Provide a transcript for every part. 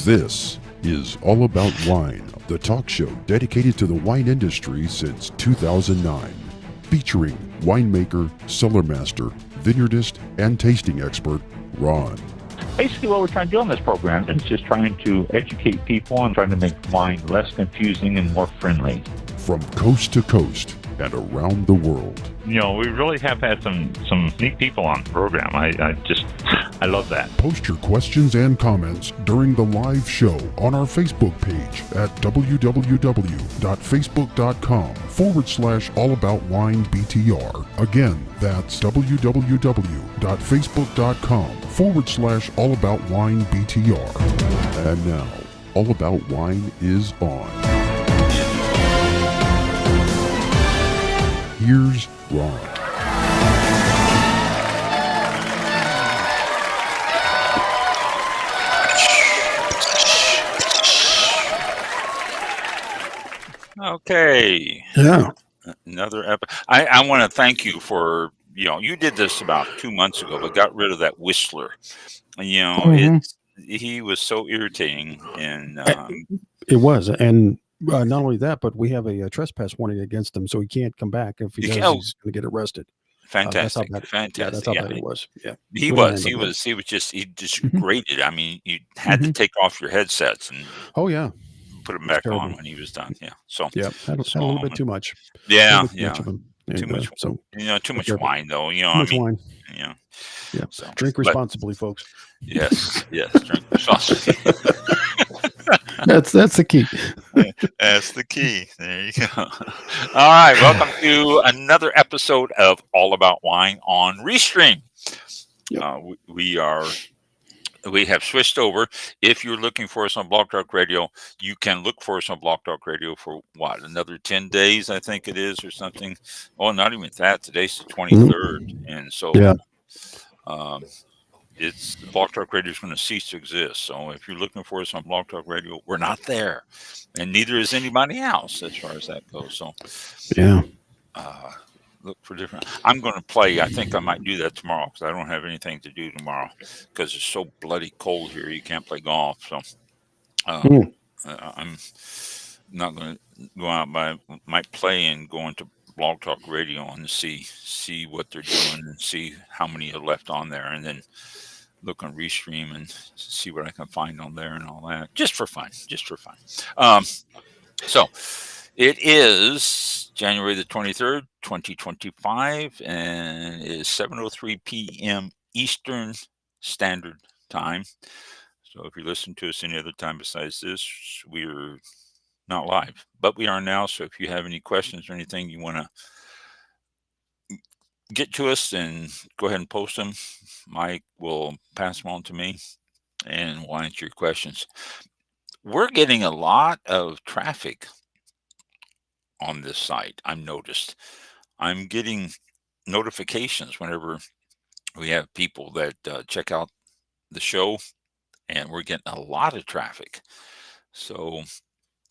This is All About Wine, the talk show dedicated to the wine industry since 2009, featuring winemaker, cellar master, vineyardist, and tasting expert Ron. Basically, what we're trying to do on this program is just trying to educate people and trying to make wine less confusing and more friendly. From coast to coast and around the world. You know, we really have had some neat people on the program. I love that. Post your questions and comments during the live show on our Facebook page at www.facebook.com/allaboutwinebtr. Again, that's www.facebook.com/allaboutwinebtr. And now, All About Wine is on. Here's Ron. Okay. Yeah. Another episode. I want to thank you for, you did this about 2 months ago, but got rid of that Whistler. He was so irritating. And It was. And not only that, but we have a trespass warning against him, so he can't come back. If he does, he's going to get arrested. Fantastic. Fantastic. Yeah, that's how bad it was. Yeah. He just graded. I mean, you had to take off your headsets and put them back on when he was done. Yeah. So had a little bit too much. Yeah. Too much. So too much wine though. Too much wine. Yeah. So drink responsibly, folks. Yes. Drink responsibly. That's the key. That's the key. There you go. All right. Welcome to another episode of All About Wine on Restream. Yep. We have switched over. If you're looking for us on Blog Talk Radio, you can look for us on Blog Talk Radio for another 10 days, I think it is, or something. Oh, not even that. Today's the 23rd. And so it's Blog Talk Radio is going to cease to exist. So if you're looking for us on Blog Talk Radio, we're not there, and neither is anybody else as far as that goes. So look for different. I'm going to play. I think I might do that tomorrow because I don't have anything to do tomorrow because it's so bloody cold here. You can't play golf. So I'm not going to go out. But I might play and go into Blog Talk Radio and see what they're doing and see how many are left on there, and then look on Restream and see what I can find on there and all that, just for fun. So it is January the 23rd, 2025, and it is 7:03 p.m. Eastern Standard Time. So if you listen to us any other time besides this, we're not live, but we are now. So if you have any questions or anything you want to get to us, and go ahead and post them. Mike will pass them on to me and we'll answer your questions. We're getting a lot of traffic on this site. I'm getting notifications whenever we have people that check out the show, and we're getting a lot of traffic. So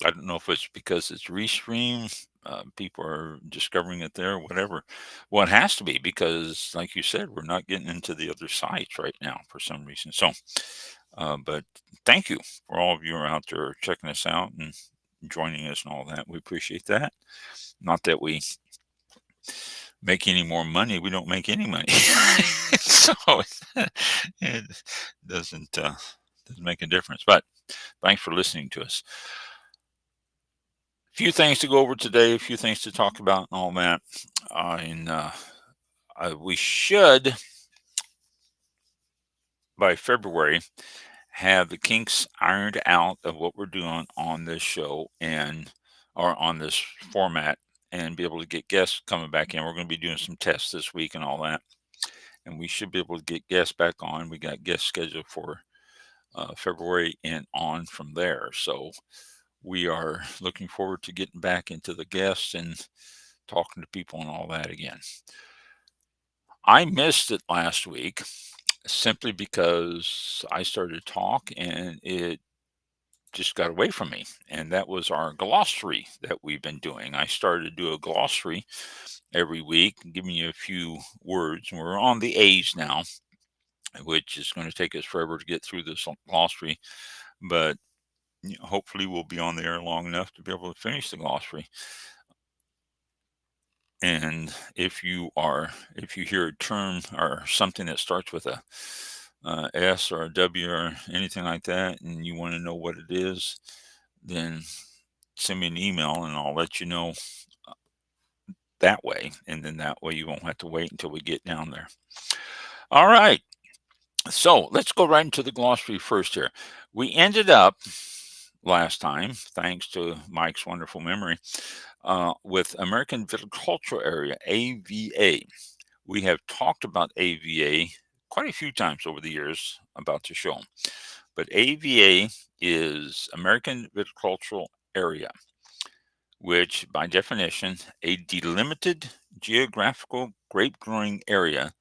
I don't know if it's because it's Restream, people are discovering it there, whatever. Well, it has to be because, like you said, we're not getting into the other sites right now for some reason. So, but thank you for all of you who are out there checking us out and joining us and all that. We appreciate that. Not that we make any more money. We don't make any money. So it doesn't make a difference. But thanks for listening to us. Few things to go over today, a few things to talk about and all that. We should, by February, have the kinks ironed out of what we're doing on this show or on this format, and be able to get guests coming back in. We're going to be doing some tests this week and all that, and we should be able to get guests back on. We got guests scheduled for February and on from there. So we are looking forward to getting back into the guests and talking to people and all that again. I missed it last week simply because I started to talk and it just got away from me. And that was our glossary that we've been doing. I started to do a glossary every week, giving you a few words. And we're on the A's now. which is going to take us forever to get through this glossary, but hopefully we'll be on the air long enough to be able to finish the glossary. And if you hear a term or something that starts with a S or a W or anything like that, and you want to know what it is, then send me an email and I'll let you know that way. And then that way you won't have to wait until we get down there. All right. So let's go right into the glossary first here. We ended up last time, thanks to Mike's wonderful memory, with American Viticultural Area, AVA. We have talked about AVA quite a few times over the years about the show. But AVA is American Viticultural Area, which by definition, a delimited geographical grape growing area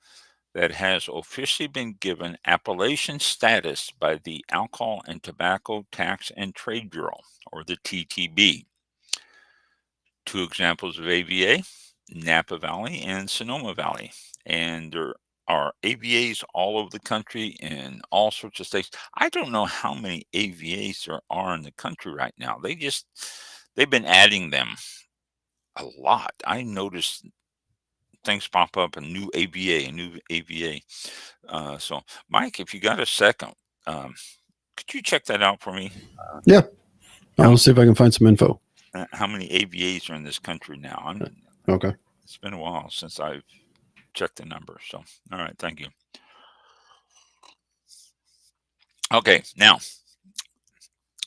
that has officially been given appellation status by the Alcohol and Tobacco Tax and Trade Bureau, or the TTB. Two examples of AVA, Napa Valley and Sonoma Valley. And there are AVAs all over the country in all sorts of states. I don't know how many AVAs there are in the country right now. They've been adding them a lot. I noticed things pop up, a new AVA. So, Mike, if you got a second, could you check that out for me? Yeah. I'll see if I can find some info. How many AVAs are in this country now? Okay. It's been a while since I've checked the number. So, all right. Thank you. Okay. Now,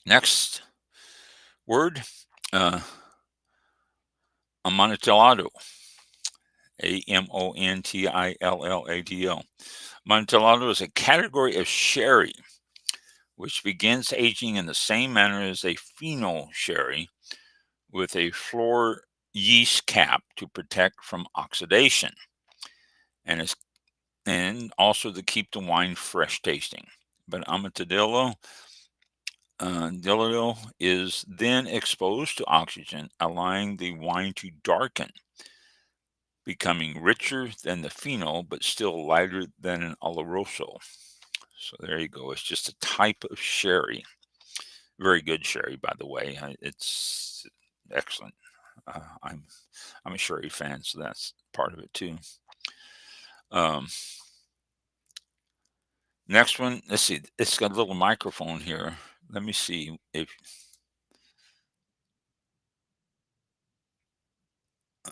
next word, Amontillado. Amontillado. Amontillado is a category of sherry which begins aging in the same manner as a phenol sherry with a floor yeast cap to protect from oxidation and also to keep the wine fresh tasting. But Amontillado is then exposed to oxygen, allowing the wine to darken, becoming richer than the phenol, but still lighter than an Oloroso. So there you go. It's just a type of sherry. Very good sherry, by the way. It's excellent. I'm a sherry fan, so that's part of it too. Next one. Let's see. It's got a little microphone here. Let me see if.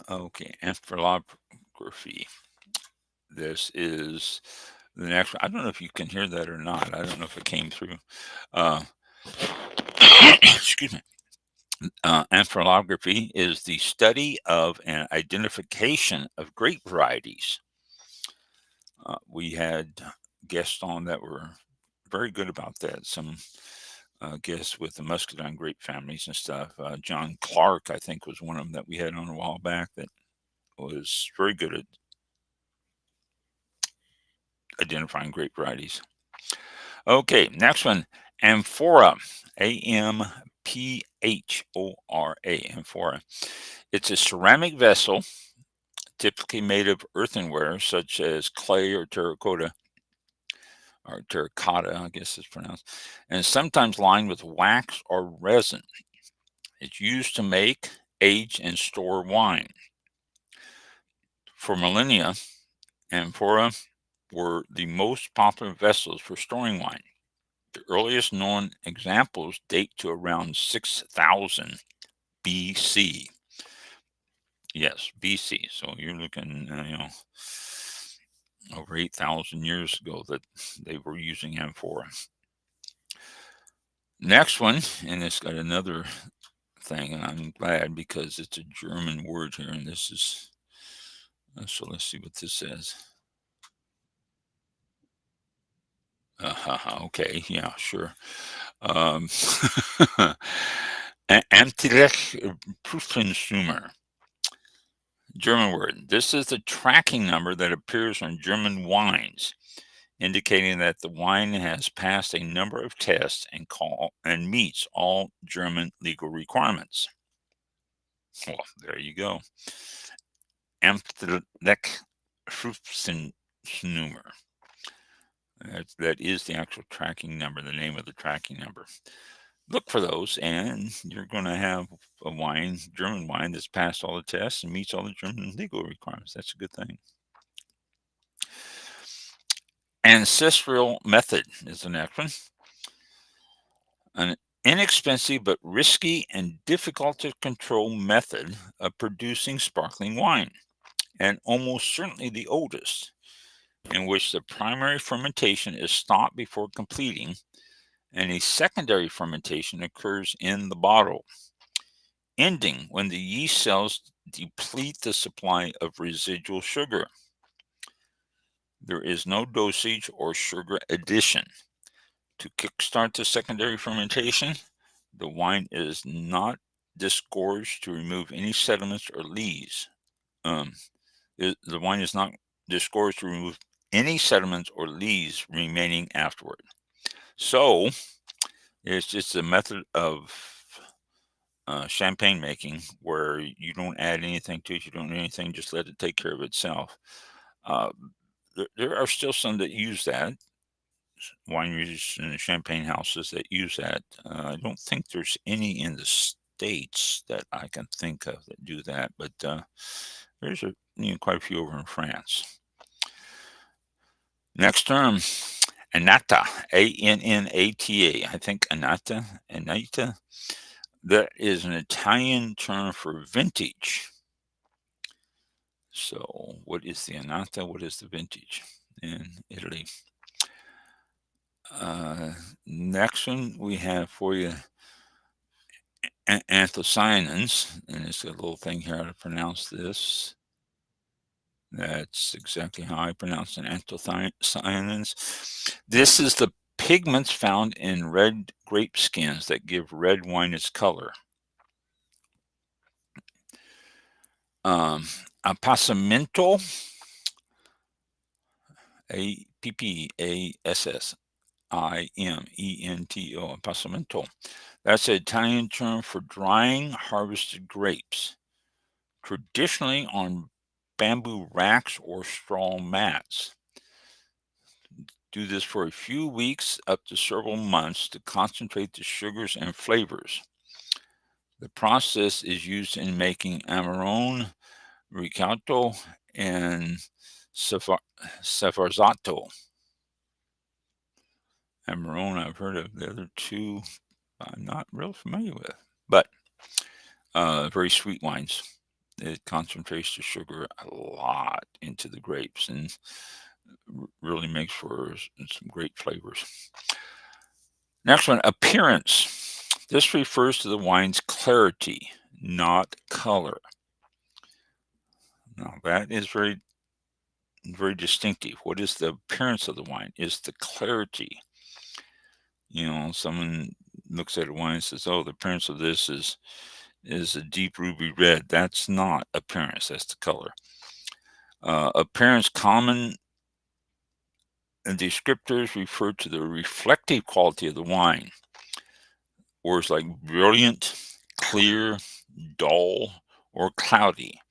Okay, amphilography. This is the next one. I don't know if you can hear that or not. I don't know if it came through. Excuse me. Amphilography is the study of and identification of grape varieties. We had guests on that were very good about that. Some guests with the Muscadine grape families and stuff. John Clark, I think, was one of them that we had on a while back that was very good at identifying grape varieties. Okay, next one, amphora, A-M-P-H-O-R-A, amphora. It's a ceramic vessel, typically made of earthenware, such as clay or terracotta, I guess it's pronounced, and sometimes lined with wax or resin. It's used to make, age, and store wine. For millennia, amphora were the most popular vessels for storing wine. The earliest known examples date to around 6000 BC. Yes, BC. So you're looking, over 8,000 years ago that they were using amphora. Next one, and it's got another thing, and I'm glad because it's a German word here, and this is, so let's see what this says. Okay, yeah, sure. Amtlich Prüfungsnummer. German word. This is the tracking number that appears on German wines, indicating that the wine has passed a number of tests and meets all German legal requirements. Well, there you go. Amtlich Prüfungsnummer. That is the actual tracking number, the name of the tracking number. Look for those, and you're going to have a wine, German wine, that's passed all the tests and meets all the German legal requirements. That's a good thing. Ancestral method is the next one. An inexpensive but risky and difficult to control method of producing sparkling wine, and almost certainly the oldest, in which the primary fermentation is stopped before completing, and a secondary fermentation occurs in the bottle, ending when the yeast cells deplete the supply of residual sugar. There is no dosage or sugar addition. To kickstart the secondary fermentation, the wine is not disgorged to remove any sediments or lees. The wine is not disgorged to remove any sediments or lees remaining afterward. So it's just a method of champagne making where you don't add anything to it, you don't do anything, just let it take care of itself. There are still some that use that, wineries and champagne houses that use that. I don't think there's any in the States that I can think of that do that, but there's quite a few over in France. Next term, Annata, Annata. I think Annata. That is an Italian term for vintage. So what is the Annata? What is the vintage in Italy? Next one we have for you, anthocyanins, and it's a little thing here how to pronounce this. That's exactly how I pronounce it, anthocyanins. This is the pigments found in red grape skins that give red wine its color. Appassimento, Appassimento, appassimento. That's an Italian term for drying harvested grapes, traditionally on bamboo racks or straw mats. Do this for a few weeks up to several months to concentrate the sugars and flavors. The process is used in making Amarone, Ricciotto, and Sforzato. Amarone I've heard of. The other two I'm not real familiar with, but very sweet wines. It concentrates the sugar a lot into the grapes and really makes for some great flavors. Next one, appearance. This refers to the wine's clarity, not color. Now that is very, very distinctive. What is the appearance of the wine? It's the clarity. Someone looks at a wine and says, "Oh, the appearance of this is a deep ruby red." That's not appearance. That's the color. Appearance common descriptors refer to the reflective quality of the wine. Words like brilliant, clear, dull, or cloudy.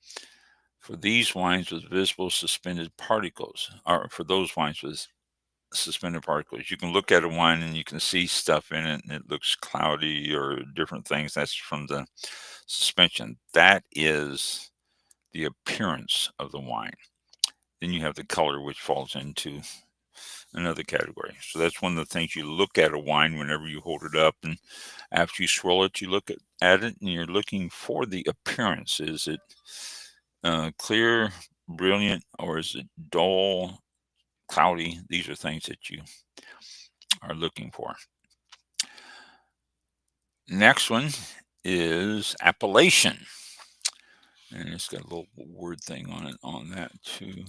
For these wines with visible suspended particles, or for those wines with suspended particles, you can look at a wine and you can see stuff in it and it looks cloudy or different things. That's from the suspension. That is the appearance of the wine. Then you have the color, which falls into another category. So that's one of the things you look at a wine whenever you hold it up, and after you swirl it, you look at it and you're looking for the appearance. Is it clear, brilliant, or is it dull, cloudy? These are things that you are looking for. Next one is appellation, and it's got a little word thing on it on that too.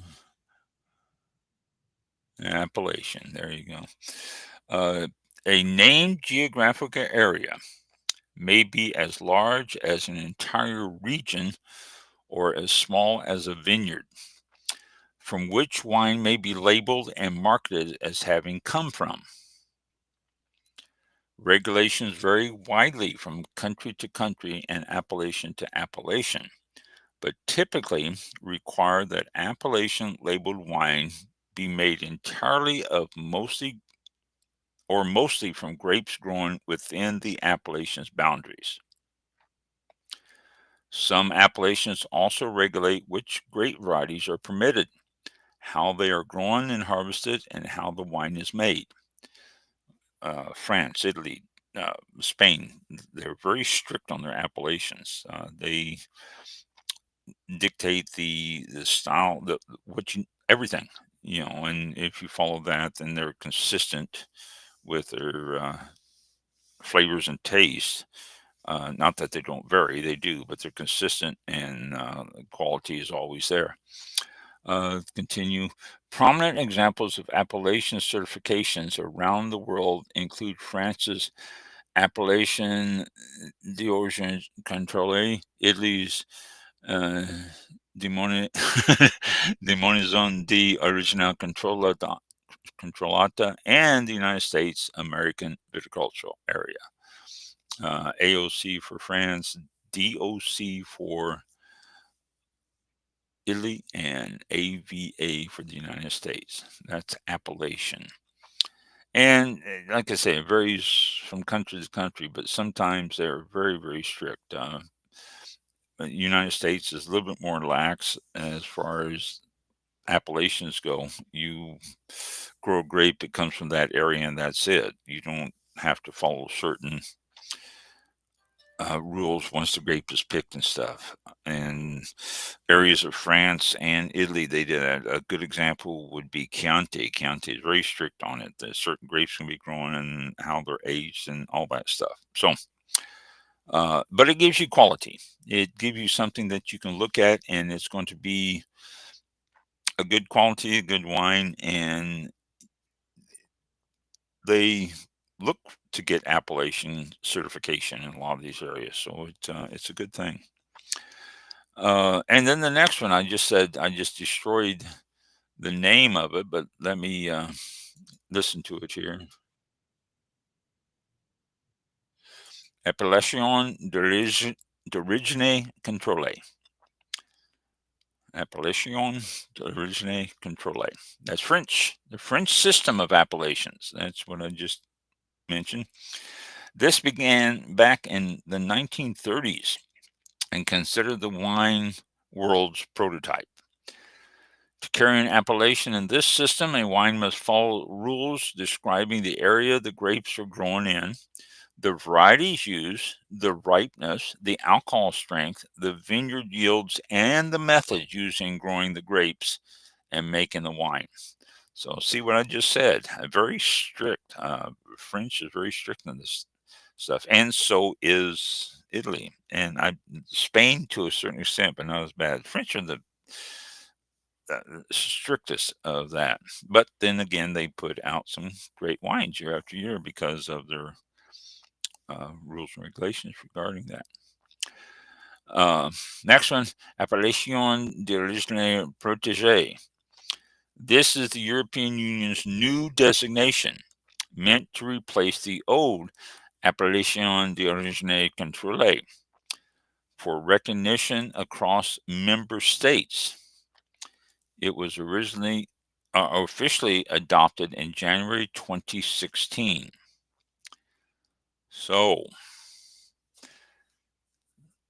Appellation, there you go. A named geographical area may be as large as an entire region or as small as a vineyard, from which wine may be labeled and marketed as having come from. Regulations vary widely from country to country and appellation to appellation, but typically require that appellation labeled wine be made entirely of mostly from grapes grown within the appellation's boundaries. Some appellations also regulate which grape varieties are permitted, how they are grown and harvested, and how the wine is made. France, Italy, Spain, they're very strict on their appellations. They dictate the style, everything, and if you follow that, then they're consistent with their flavors and taste. Not that they don't vary, they do, but they're consistent, and quality is always there. Continue. Prominent examples of appellation certifications around the world include France's Appellation d'Origine Contrôlée, Italy's Denominazione di Origine Controllata, and the United States American Viticultural Area. AOC for France, DOC for Italy, and AVA for the United States. That's appellation. And like I say, it varies from country to country, but sometimes they're very, very strict. The United States is a little bit more lax as far as appellations go. You grow a grape that comes from that area, and that's it. You don't have to follow certain rules once the grape is picked and stuff. And areas of France and Italy, they did a good example would be Chianti. Chianti is very strict on it. That certain grapes can be grown and how they're aged and all that stuff. So, but it gives you quality. It gives you something that you can look at, and it's going to be a good quality, a good wine, and they look to get appellation certification in a lot of these areas, so it's a good thing. And then the next one, I just destroyed the name of it, but let me listen to it here. Appellation d'origine contrôlée. Appellation d'origine contrôlée. That's French. The French system of appellations. That's what I just mentioned. This began back in the 1930s and considered the wine world's prototype. To carry an appellation in this system, a wine must follow rules describing the area the grapes are grown in, the varieties used, the ripeness, the alcohol strength, the vineyard yields, and the methods used in growing the grapes and making the wine. So see what I just said, very strict. French is very strict on this stuff, and so is Italy, and Spain to a certain extent, but not as bad. French are the strictest of that, but then again, they put out some great wines year after year because of their rules and regulations regarding that. Next one, Appellation d'Origine Protégée. This is the European Union's new designation, meant to replace the old Appellation d'Origine Contrôlée for recognition across member states. It was originally officially adopted in January 2016. So,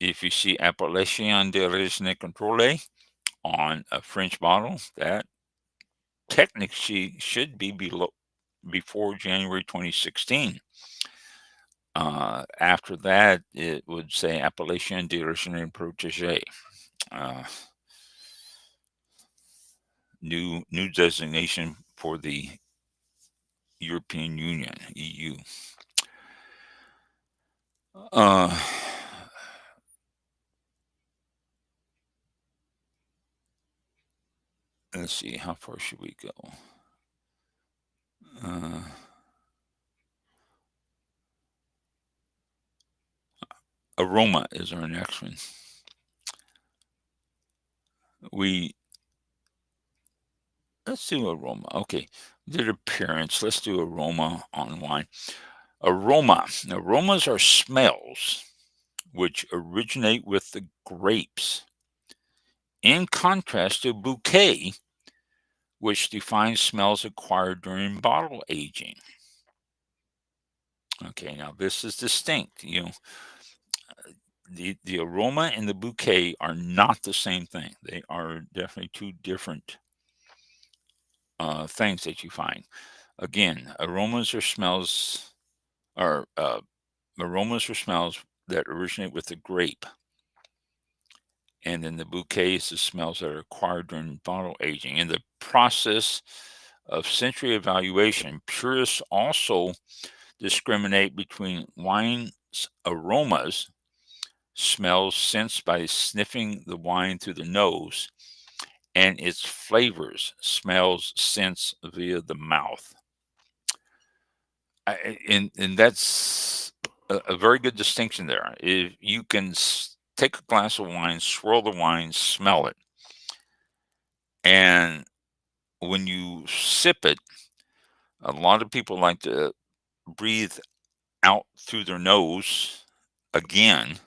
if you see Appellation d'Origine Contrôlée on a French bottle, that technically should be before January 2016. After that, it would say Appellation d'Origine Protégée. New designation for the European Union, EU. Let's see, how far should we go? Aroma is our next one. Let's do aroma. Okay, we did appearance. Let's do aroma on wine. Aromas are smells which originate with the grapes. In contrast to bouquet, which defines smells acquired during bottle aging. Okay, now this is distinct. The aroma and the bouquet are not the same thing. They are definitely two different things that you find. Again, aromas or smells that originate with the grape. And then the bouquet is the smells that are acquired during bottle aging. In the process of sensory evaluation, purists also discriminate between wine's aromas, smells sensed by sniffing the wine through the nose, and its flavors, smells sensed via the mouth. And that's a very good distinction there. If you can take a glass of wine, swirl the wine, smell it, and when you sip it, a lot of people like to breathe out through their nose again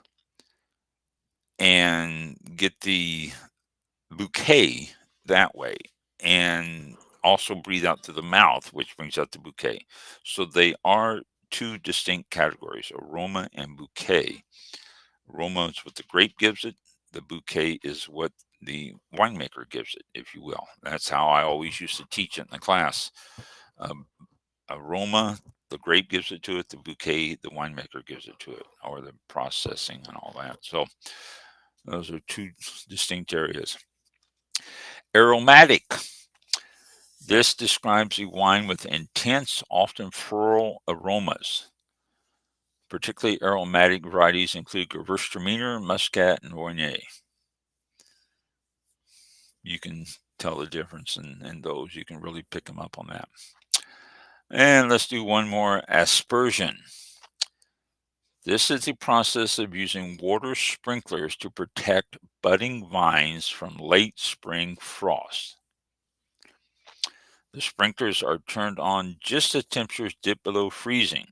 and get the bouquet that way, and also breathe out through the mouth, which brings out the bouquet. So they are two distinct categories, aroma and bouquet. Aroma is what the grape gives it. The bouquet is what the winemaker gives it, if you will. That's how I always used to teach it in the class. Aroma, the grape gives it to it. The bouquet, the winemaker gives it to it, or the processing and all that. So those are two distinct areas. Aromatic. This describes a wine with intense, often floral aromas. Particularly aromatic varieties include Gewürztraminer, Muscat, and Viognier. You can tell the difference in those. You can really pick them up on that. And let's do one more, aspersion. This is the process of using water sprinklers to protect budding vines from late spring frost. The sprinklers are turned on just as temperatures dip below freezing.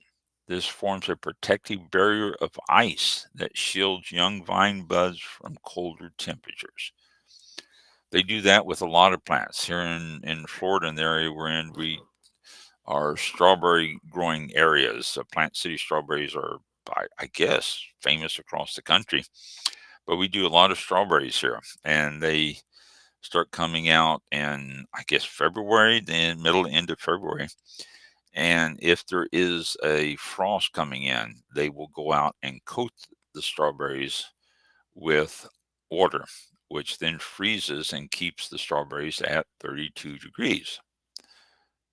This forms a protective barrier of ice that shields young vine buds from colder temperatures. They do that with a lot of plants. Here in Florida, in the area we're in, we are strawberry growing areas. Plant City strawberries are, I guess, famous across the country. But we do a lot of strawberries here, and they start coming out in, I guess, February, then middle to end of February. And if there is a frost coming in, they will go out and coat the strawberries with water, which then freezes and keeps the strawberries at 32 degrees.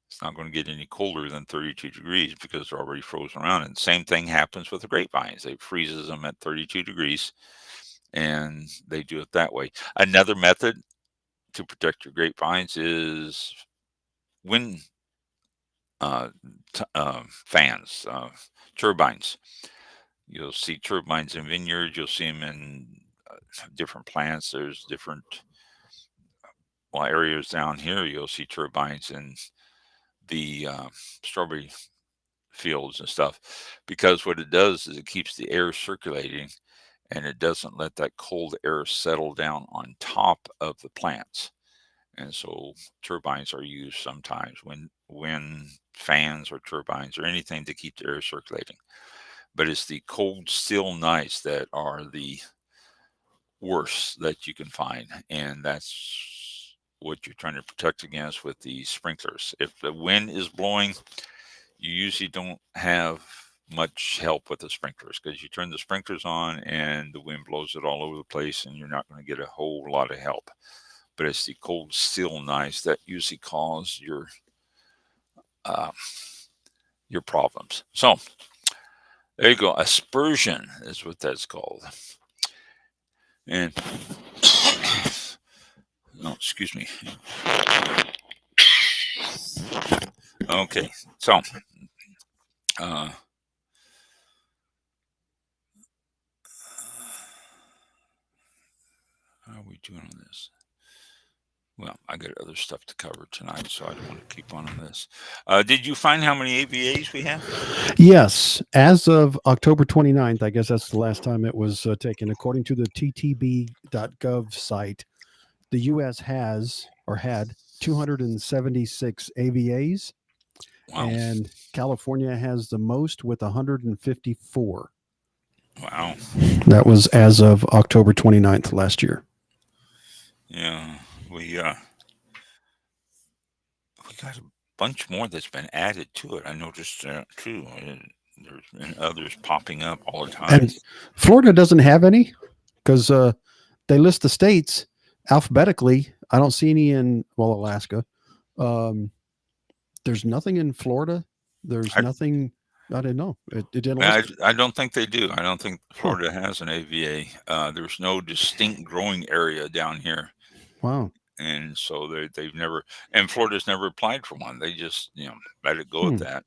It's not going to get any colder than 32 degrees because they're already frozen around. And the same thing happens with the grapevines. It freezes them at 32 degrees, and they do it that way. Another method to protect your grapevines is wind fans, turbines. You'll see turbines in vineyards. You'll see them in different plants. There's different areas down here. You'll see turbines in the strawberry fields and stuff, because what it does is it keeps the air circulating, and it doesn't let that cold air settle down on top of the plants. And so turbines are used sometimes when fans or turbines or anything to keep the air circulating. But it's the cold, still nights that are the worst that you can find. And that's what you're trying to protect against with the sprinklers. If the wind is blowing, you usually don't have much help with the sprinklers, because you turn the sprinklers on and the wind blows it all over the place, and you're not going to get a whole lot of help. But it's the cold, still nights that usually cause your problems. So there you go. Aspersion is what that's called. And excuse me. Okay, so how are we doing on this? Well, I got other stuff to cover tonight, so I don't want to keep on this. Did you find how many AVAs we have? Yes. As of October 29th, I guess that's the last time it was taken. According to the ttb.gov site, the U.S. has or had 276 AVAs, Wow. and California has the most with 154. Wow. That was as of October 29th last year. Yeah. We got a bunch more that's been added to it. I noticed too. There's been others popping up all the time. And Florida doesn't have any because they list the states alphabetically. I don't see any in, well, Alaska. There's nothing in Florida. There's nothing. I didn't know. It didn't list it. I don't think they do. I don't think Florida has an AVA. There's no distinct growing area down here. Wow. And so they've never, and Florida's never applied for one. They just, let it go at that.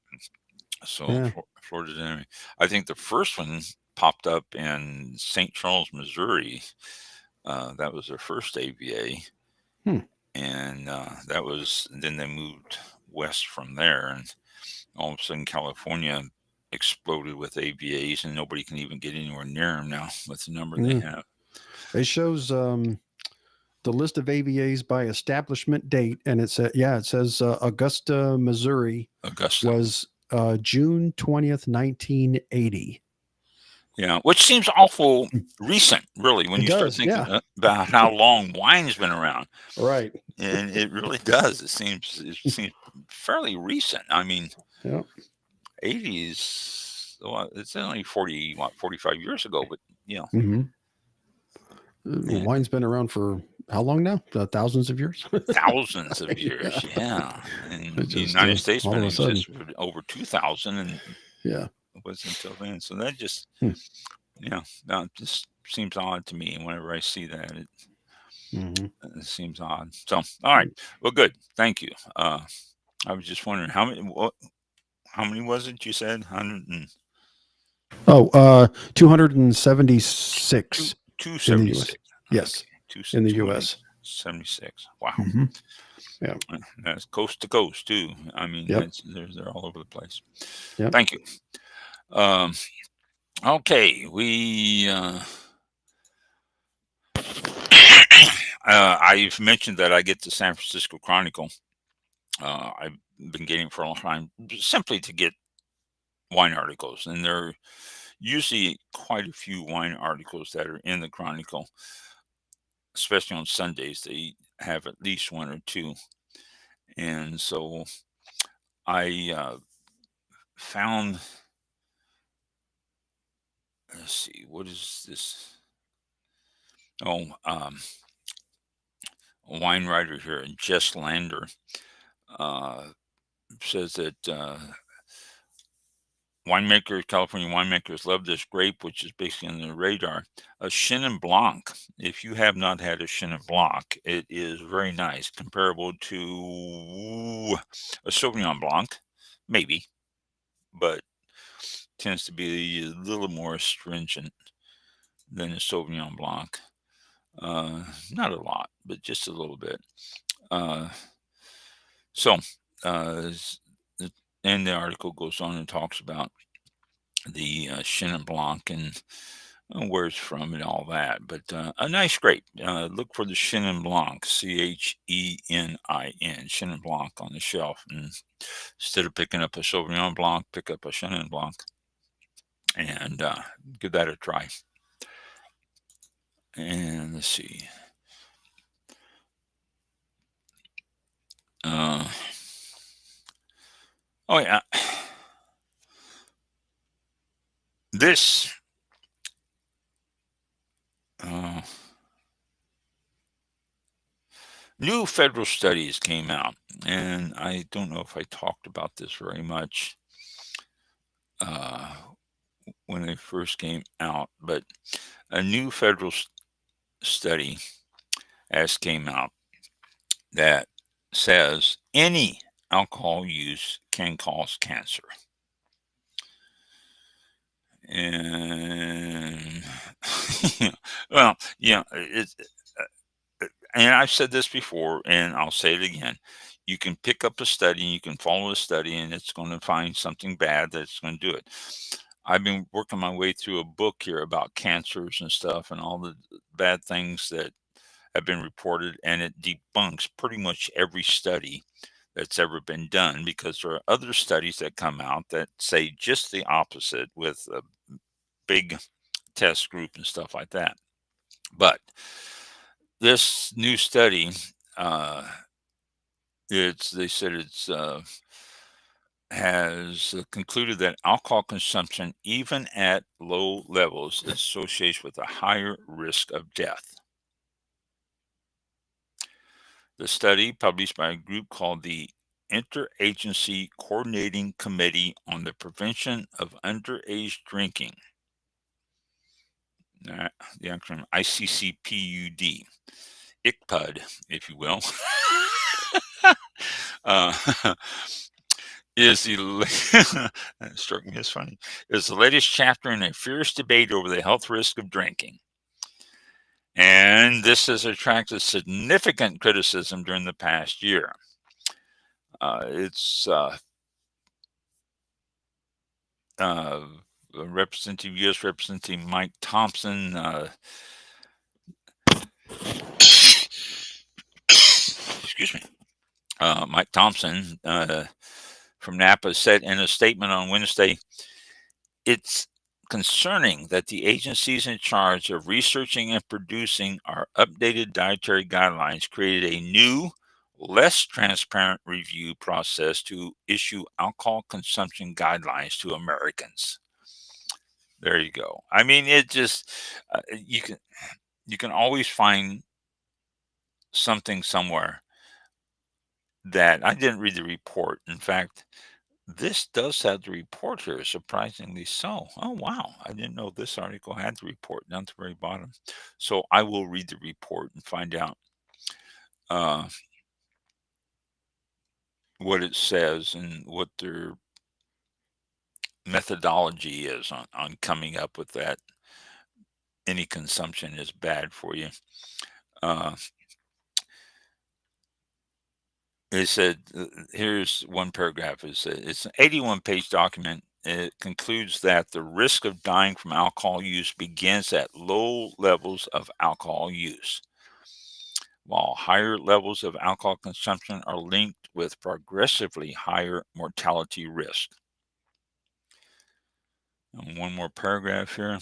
So Yeah. Florida's, I think the first one popped up in St. Charles, Missouri. That was their first AVA. And that was, then they moved west from there. And all of a sudden, California exploded with AVAs, and nobody can even get anywhere near them now with the number they have. It shows the list of AVAs by establishment date, and it says Augusta, Missouri. Was June 20th, 1980. Yeah, which seems awful recent, really, when you start thinking about how long wine's been around. Right. And it really does. It seems fairly recent. I mean, 80s, well, it's only 45 years ago, but wine's been around for how long now? Thousands of years? Thousands of years, yeah. And the United States been just over 2,000, and it wasn't until then. So that just, that just seems odd to me. Whenever I see that, it seems odd. So, all right, well, good. Thank you. I was just wondering how many was it? You said 100 and 276. 276. Yes. In the U.S. 76. Wow. Yeah. That's coast to coast too. I mean, they're all over the place. Yep. Thank you. Okay. I've mentioned that I get the San Francisco Chronicle. I've been getting it for a long time simply to get wine articles, and there are usually quite a few wine articles that are in the Chronicle. Especially on Sundays, they have at least one or two. And so I found, let's see, what is this? Oh, a wine writer here, Jess Lander, says that California winemakers love this grape, which is basically on the radar. A Chenin Blanc. If you have not had a Chenin Blanc, it is very nice, comparable to a Sauvignon Blanc, maybe, but tends to be a little more astringent than a Sauvignon Blanc. Not a lot, but just a little bit. And the article goes on and talks about the Chenin Blanc and where it's from and all that. But a nice grape. Look for the Chenin Blanc, Chenin, Chenin Blanc on the shelf. And instead of picking up a Sauvignon Blanc, pick up a Chenin Blanc and give that a try. And let's see. Oh, yeah. This new federal studies came out, and I don't know if I talked about this very much when they first came out, but a new federal study has came out that says any alcohol use can cause cancer. And well, and I've said this before, and I'll say it again. You can pick up a study, and you can follow a study, and it's going to find something bad that's going to do it. I've been working my way through a book here about cancers and stuff, and all the bad things that have been reported, and it debunks pretty much every study that's ever been done, because there are other studies that come out that say just the opposite with a big test group and stuff like that. But this new study, they said it's has concluded that alcohol consumption, even at low levels, is associated with a higher risk of death. The study, published by a group called the Interagency Coordinating Committee on the Prevention of Underage Drinking, the acronym ICCPUD, ICPUD, if you will, is the that struck me as funny, is the latest chapter in a fierce debate over the health risk of drinking. And this has attracted significant criticism during the past year. It's Representative U.S. Representative Mike Thompson. Excuse me. Mike Thompson from Napa said in a statement on Wednesday, "It's concerning that the agencies in charge of researching and producing our updated dietary guidelines created a new, less transparent review process to issue alcohol consumption guidelines to Americans." There you go. I mean, it just you can always find something somewhere that I didn't read the report. In fact, this does have the report here, surprisingly so. Oh, wow. I didn't know this article had the report down at the very bottom. So I will read the report and find out what it says and what their methodology is on coming up with that. Any consumption is bad for you. They said, here's one paragraph. It's an 81-page document. It concludes that the risk of dying from alcohol use begins at low levels of alcohol use, while higher levels of alcohol consumption are linked with progressively higher mortality risk. And one more paragraph here.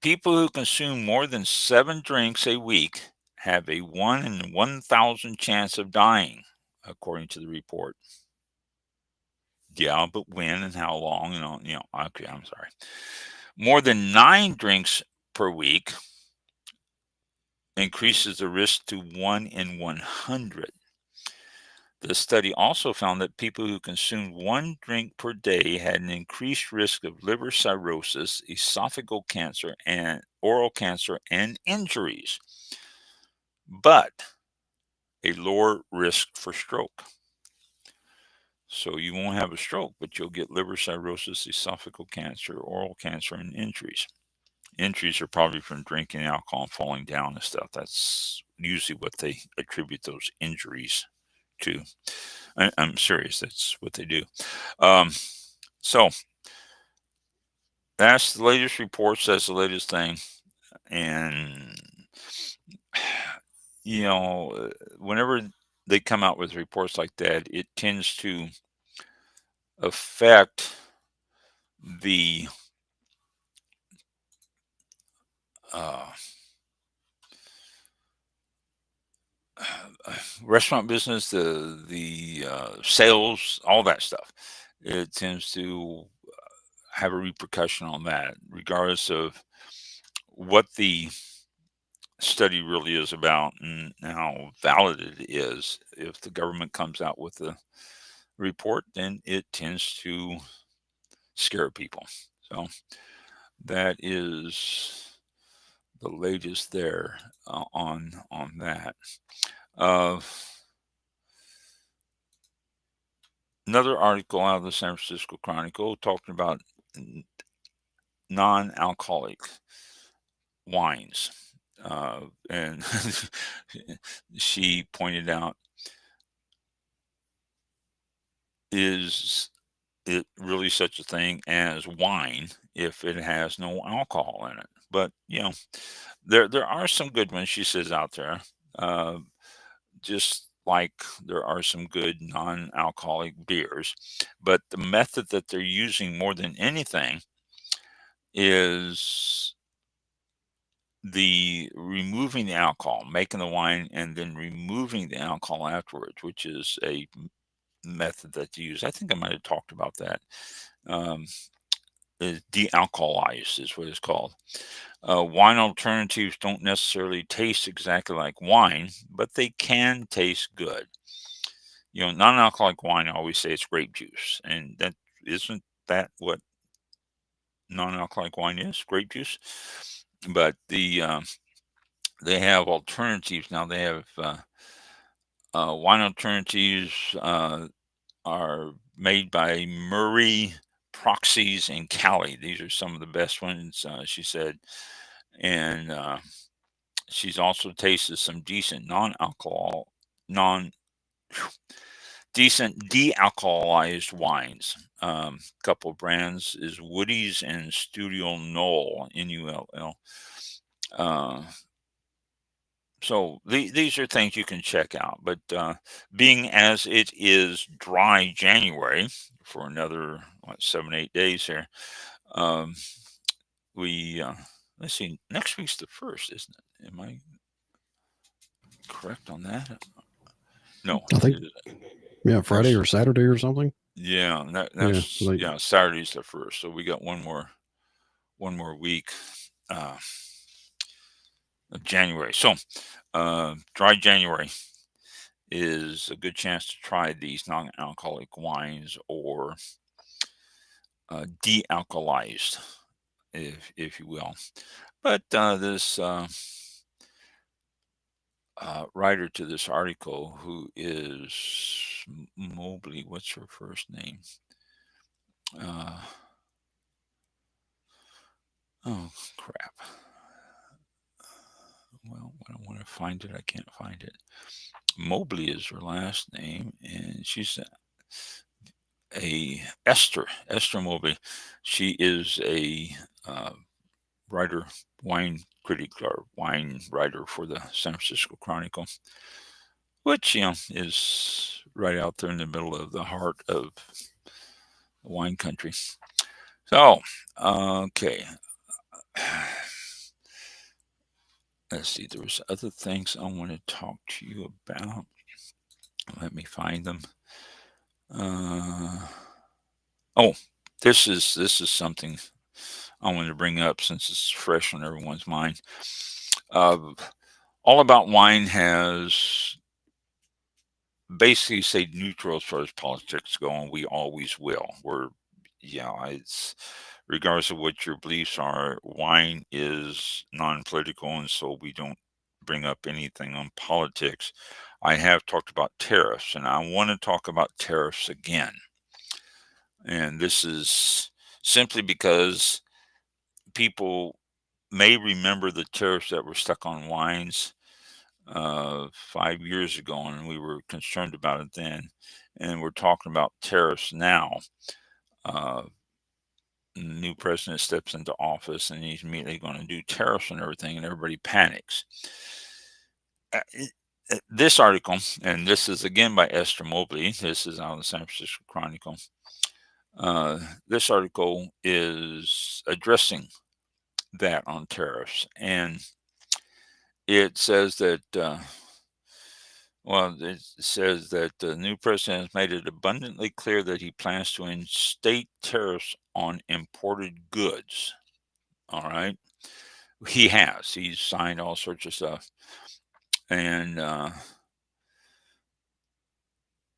People who consume more than 7 drinks a week have a 1 in 1,000 chance of dying, according to the report. Yeah, but when and how long and all, okay, I'm sorry. More than 9 drinks per week increases the risk to 1 in 100. The study also found that people who consumed 1 drink per day had an increased risk of liver cirrhosis, esophageal cancer, and oral cancer and injuries, but a lower risk for stroke. So you won't have a stroke, but you'll get liver cirrhosis, esophageal cancer, oral cancer, and injuries. Injuries are probably from drinking alcohol and falling down and stuff. That's usually what they attribute those injuries to. I'm serious. That's what they do. So that's the latest reports. That's the latest thing. And, whenever they come out with reports like that, it tends to affect the restaurant business, the sales, all that stuff. It tends to have a repercussion on that, regardless of what the study really is about and how valid it is. If the government comes out with a report, then it tends to scare people. So that is the latest there on that. Another article out of the San Francisco Chronicle talking about non-alcoholic wines. And she pointed out, is it really such a thing as wine if it has no alcohol in it? But there are some good ones, she says, out there. Just like there are some good non-alcoholic beers, but the method that they're using more than anything is the removing the alcohol, making the wine, and then removing the alcohol afterwards, which is a method that they use. I think I might have talked about that. Is de-alcoholized is what it's called. Wine alternatives don't necessarily taste exactly like wine, but they can taste good. Non-alcoholic wine, I always say it's grape juice, and that isn't that what non-alcoholic wine is? Grape juice. But they have alternatives now. They have wine alternatives are made by Murray, Proxies, and Cali. These are some of the best ones, she said. And she's also tasted some decent decent de-alcoholized wines. Couple brands is Woody's and Studio Knoll, Null. So these are things you can check out. But being as it is dry January for another 7-8 days here, we let's see. Next week's the 1st, isn't it? Am I correct on that? No, I think. Yeah, Friday or Saturday or something. Yeah, that's Saturday's the 1st. So we got one more week of January. So dry January is a good chance to try these non-alcoholic wines or de-alcoholized, if you will. But this writer to this article, who is Mobley, what's her first name? Oh, crap. Well, when I want to find it, I can't find it. Mobley is her last name, and she's Esther Mobley. She is a writer, wine critic, or wine writer for the San Francisco Chronicle, which is right out there in the middle of the heart of wine country. So, okay. Let's see. There was other things I want to talk to you about. Let me find them. This is something I wanted to bring up since it's fresh on everyone's mind. All About Wine has basically stayed neutral as far as politics go, and we always will. It's regardless of what your beliefs are, wine is non-political, and so we don't bring up anything on politics. I have talked about tariffs, and I want to talk about tariffs again. And this is simply because people may remember the tariffs that were stuck on wines 5 years ago, and we were concerned about it then. And we're talking about tariffs now. New president steps into office, and he's immediately going to do tariffs and everything, and everybody panics. This article, and this is again by Esther Mobley. This is out of the San Francisco Chronicle. This article is addressing that on tariffs, and it says that it says that the new president has made it abundantly clear that he plans to instate tariffs on imported goods. All right, he's signed all sorts of stuff, and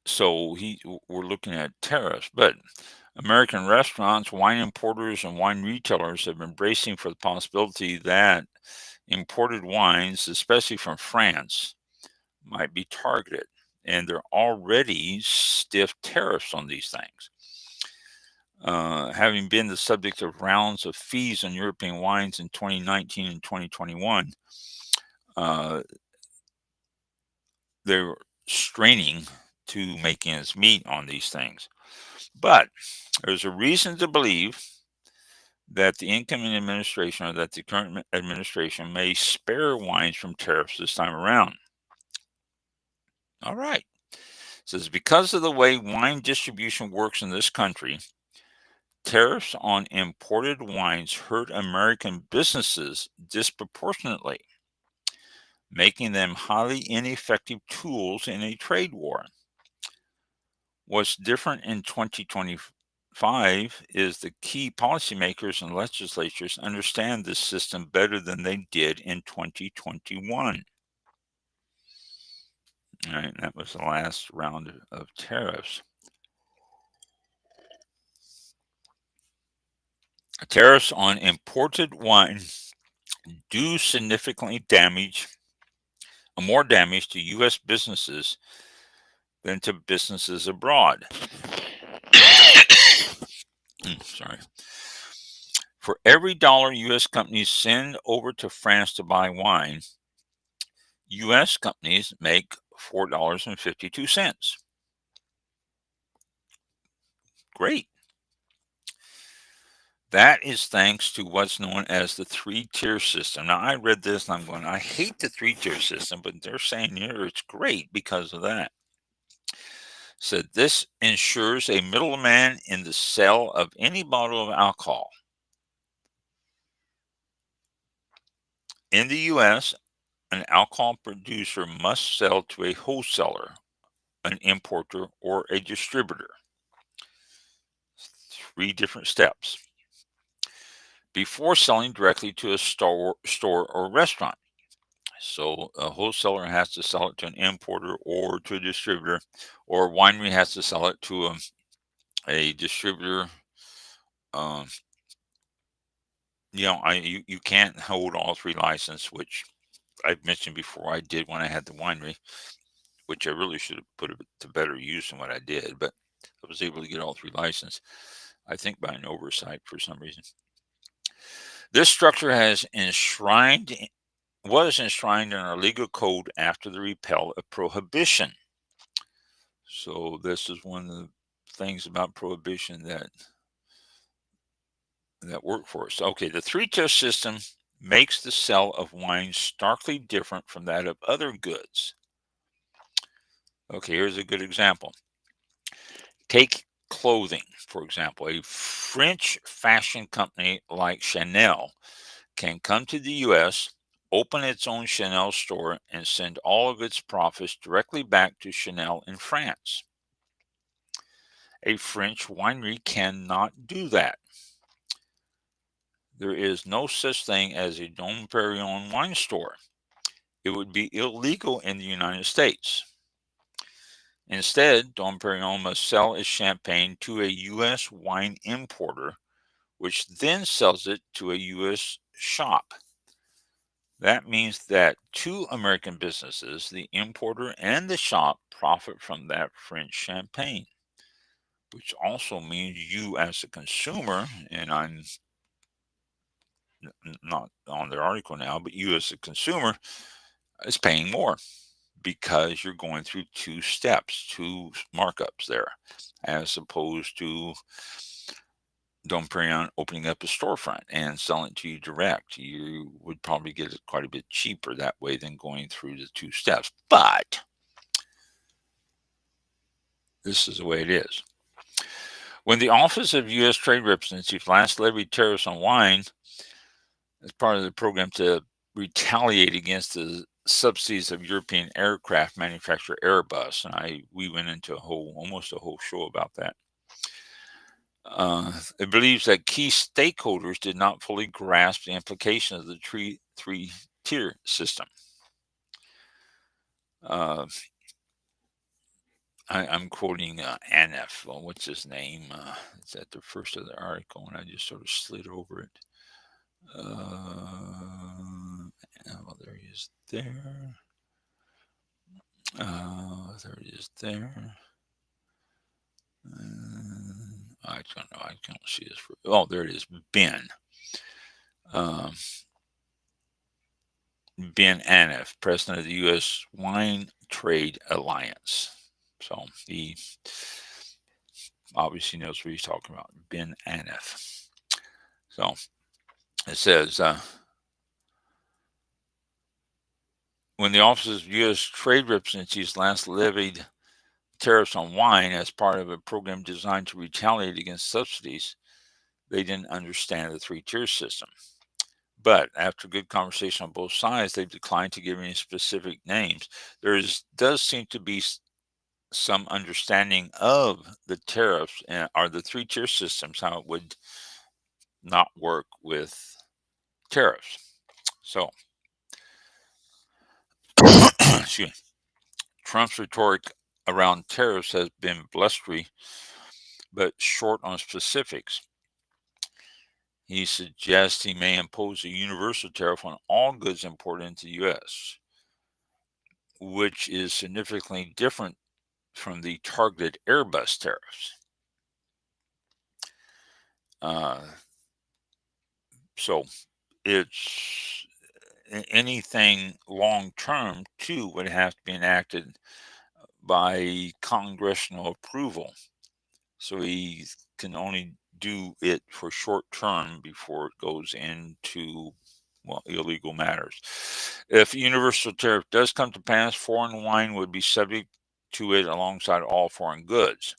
so we're looking at tariffs. But American restaurants, wine importers, and wine retailers have been bracing for the possibility that imported wines, especially from France, might be targeted. And there are already stiff tariffs on these things. Having been the subject of rounds of fees on European wines in 2019 and 2021, they're straining to make ends meet on these things. But there's a reason to believe that the incoming administration or that the current administration may spare wines from tariffs this time around. All right. It says because of the way wine distribution works in this country, tariffs on imported wines hurt American businesses disproportionately, making them highly ineffective tools in a trade war. What's different in 2025 is the key policymakers and legislatures understand this system better than they did in 2021. All right, that was the last round of tariffs. Tariffs on imported wine do significantly more damage to U.S. businesses than to businesses abroad. Sorry. For every dollar U.S. companies send over to France to buy wine, U.S. companies make $4.52. Great. That is thanks to what's known as the three-tier system. Now, I read this and I'm going, I hate the three-tier system, but they're saying here it's great because of that. So this ensures a middleman in the sale of any bottle of alcohol. In the U.S., an alcohol producer must sell to a wholesaler, an importer, or a distributor. 3 different steps before selling directly to a store or restaurant. So a wholesaler has to sell it to an importer or to a distributor, or a winery has to sell it to a distributor. You can't hold all 3 licenses, which I've mentioned before I did when I had the winery, which I really should have put it to better use than what I did, but I was able to get all 3 licenses, I think by an oversight for some reason. This structure was enshrined in our legal code after the repeal of prohibition. So this is one of the things about prohibition that work for us. Okay, the 3-tier system makes the sale of wine starkly different from that of other goods. Okay, here's a good example. Take clothing, for example. A French fashion company like Chanel can come to the U.S., open its own Chanel store, and send all of its profits directly back to Chanel in France. A French winery cannot do that. There is no such thing as a Dom Perignon wine store. It would be illegal in the United States. Instead, Dom Perignon must sell its champagne to a U.S. wine importer, which then sells it to a U.S. shop. That means that 2 American businesses, the importer and the shop, profit from that French champagne, which also means you as a consumer, and I'm not on their article now, but you as a consumer is paying more because you're going through 2 steps, 2 markups there, as opposed to Dom Perignon opening up a storefront and selling it to you direct. You would probably get it quite a bit cheaper that way than going through the 2 steps. But this is the way it is. When the Office of U.S. Trade Representative last levied tariffs on wine as part of the program to retaliate against the subsidies of European aircraft manufacturer Airbus, and we went into almost a whole show about that. It believes that key stakeholders did not fully grasp the implications of the three-tier system. I'm quoting ANF. Well, what's his name? It's at the first of the article, and I just sort of slid over it. Well, there he is there. There it is there. I don't know. I can't see this. There it is. Ben. Ben Anef, president of the U.S. Wine Trade Alliance. So he obviously knows what he's talking about. Ben Anef. So it says, when the offices of U.S. trade representatives last levied tariffs on wine as part of a program designed to retaliate against subsidies, they didn't understand the three-tier system. But after good conversation on both sides, they've declined to give any specific names. Does seem to be some understanding of the tariffs or the three-tier systems, how it would not work with tariffs. So, excuse me. Trump's rhetoric around tariffs has been blustery, but short on specifics. He suggests he may impose a universal tariff on all goods imported into the U.S., which is significantly different from the targeted Airbus tariffs. So it's anything long term, too, would have to be enacted by congressional approval. So he can only do it for short term before it goes into illegal matters. If universal tariff does come to pass, foreign wine would be subject to it alongside all foreign goods.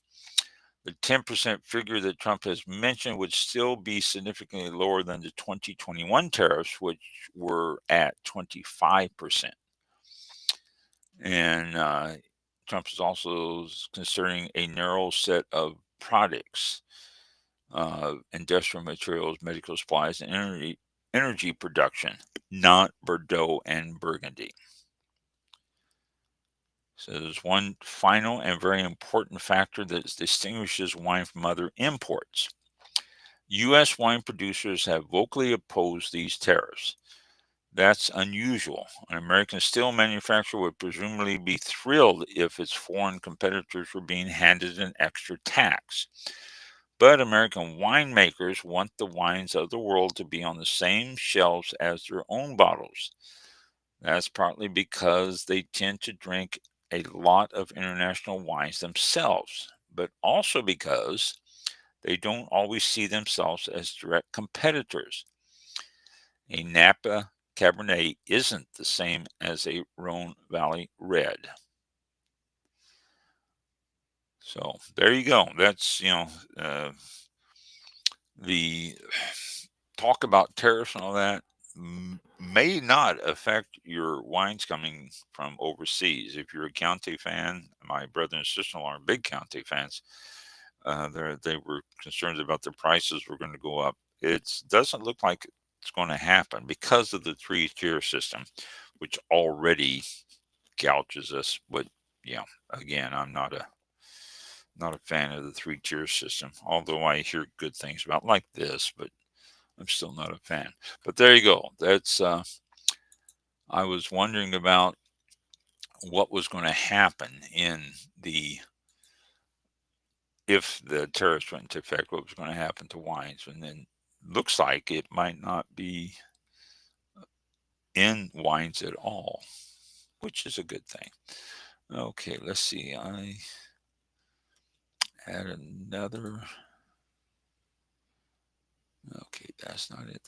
The 10% figure that Trump has mentioned would still be significantly lower than the 2021 tariffs, which were at 25%. And Trump is also considering a narrow set of products, industrial materials, medical supplies, and energy production, not Bordeaux and Burgundy. So there's one final and very important factor that distinguishes wine from other imports. U.S. wine producers have vocally opposed these tariffs. That's unusual. An American steel manufacturer would presumably be thrilled if its foreign competitors were being handed an extra tax. But American winemakers want the wines of the world to be on the same shelves as their own bottles. That's partly because they tend to drink a lot of international wines themselves, but also because they don't always see themselves as direct competitors. A Napa Cabernet isn't the same as a Rhone Valley Red. So there you go. That's, the talk about tariffs and all that may not affect your wines coming from overseas. If you're a Chianti fan, my brother and sister-in-law are big Chianti fans. They were concerned about the prices were going to go up. It doesn't look like it's going to happen because of the three-tier system, which already gouges us. But yeah, again, I'm not a fan of the three-tier system, although I hear good things about like this, but I'm still not a fan. But there you go. That's I was wondering about what was going to happen if the tariffs went into effect, what was going to happen to wines, and then looks like it might not be in wines at all, which is a good thing. Okay, let's see. I had another. Okay, that's not it.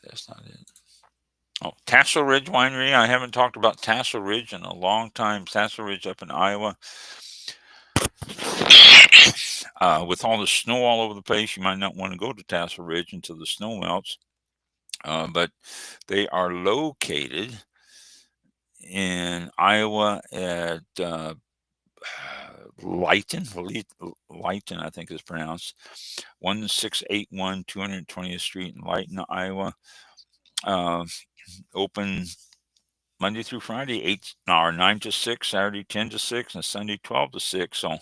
Oh, Tassel Ridge Winery. I haven't talked about Tassel Ridge in a long time. Tassel Ridge up in Iowa. With all the snow all over the place, you might not want to go to Tassel Ridge until the snow melts. But they are located in Iowa at Lytton, I think is pronounced, 1681 220th Street in Lytton, Iowa. Open Monday through Friday, 9 to 6, Saturday 10 to 6, and Sunday 12 to 6. So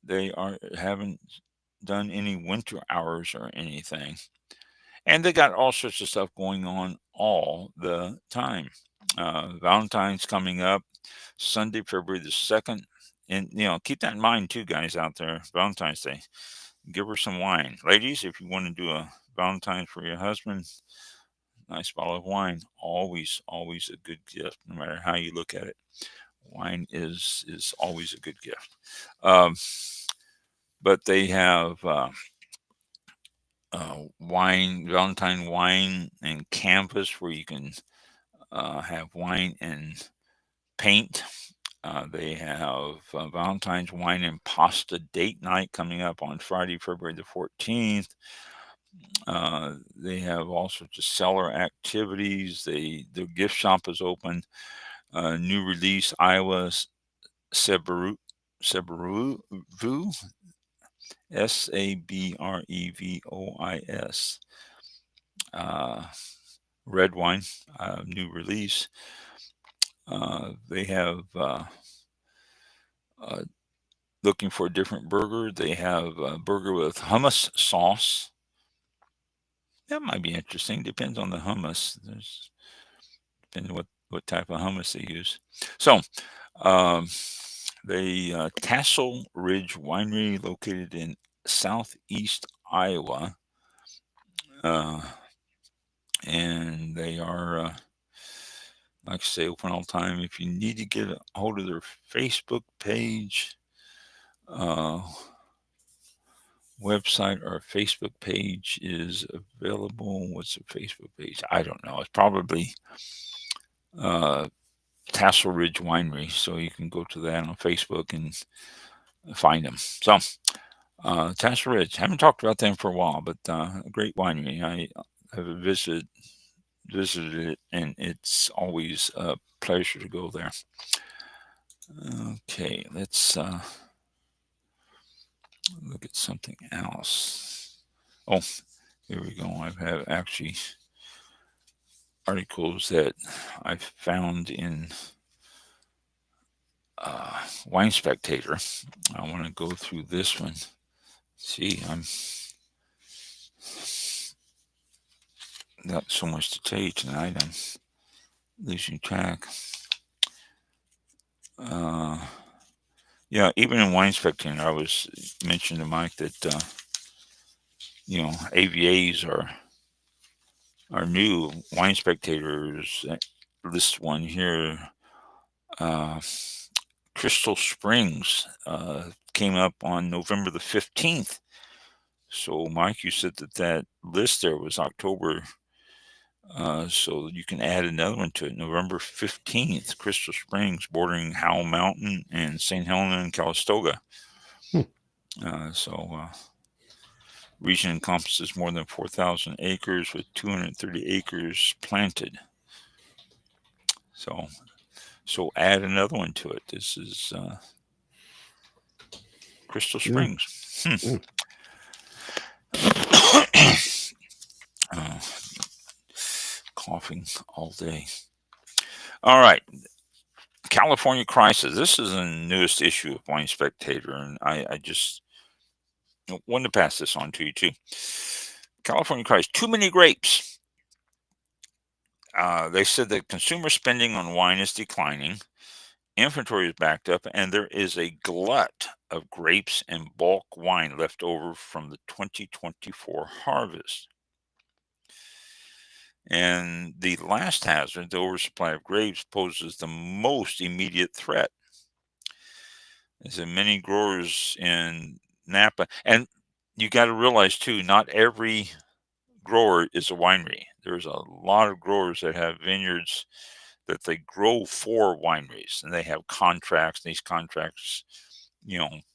they haven't done any winter hours or anything. And they got all sorts of stuff going on all the time. Valentine's coming up Sunday, February the 2nd. And, keep that in mind too, guys out there. Valentine's Day. Give her some wine. Ladies, if you want to do a Valentine's for your husband, nice bottle of wine. Always a good gift, no matter how you look at it. Wine is always a good gift. But they have Valentine wine and canvas, where you can have wine and paint. They have Valentine's wine and pasta date night coming up on Friday, February the 14th. They have all sorts of seller activities. The gift shop is open. New release Iowa Sabrevois, Sabrevois, red wine, new release. They have looking for a different burger. They have a burger with hummus sauce. That might be interesting. Depends on the hummus. Depends what type of hummus they use. So, the Tassel Ridge Winery, located in southeast Iowa, and they are, like I say, open all the time. If you need to get a hold of their Facebook page, website or Facebook page is available. What's the Facebook page? I don't know. It's probably Tassel Ridge Winery. So you can go to that on Facebook and find them. So Tassel Ridge, haven't talked about them for a while, but a great winery. I have visited it, and it's always a pleasure to go there. Okay, let's look at something else. Oh, here we go. I have actually articles that I found in Wine Spectator. I want to go through this one. See, I'm got so much to tell you tonight. I'm losing track. Yeah, even in Wine Spectator, I was mentioning to Mike that AVAs are new. Wine Spectators list one here. Crystal Springs came up on November the 15th. So, Mike, you said that list there was October. So you can add another one to it. November 15th, Crystal Springs, bordering Howell Mountain and St. Helena and Calistoga. Region encompasses more than 4,000 acres with 230 acres planted. So add another one to it. This is Crystal Springs. Coughing all day. All right. California Crisis. This is the newest issue of Wine Spectator, and I just wanted to pass this on to you too. California Crisis. Too many grapes. They said that consumer spending on wine is declining, inventory is backed up, and there is a glut of grapes and bulk wine left over from the 2024 harvest. And the last hazard, the oversupply of grapes, poses the most immediate threat. As in many growers in Napa, and you got to realize too, not every grower is a winery. There's a lot of growers that have vineyards that they grow for wineries, and they have contracts. These contracts,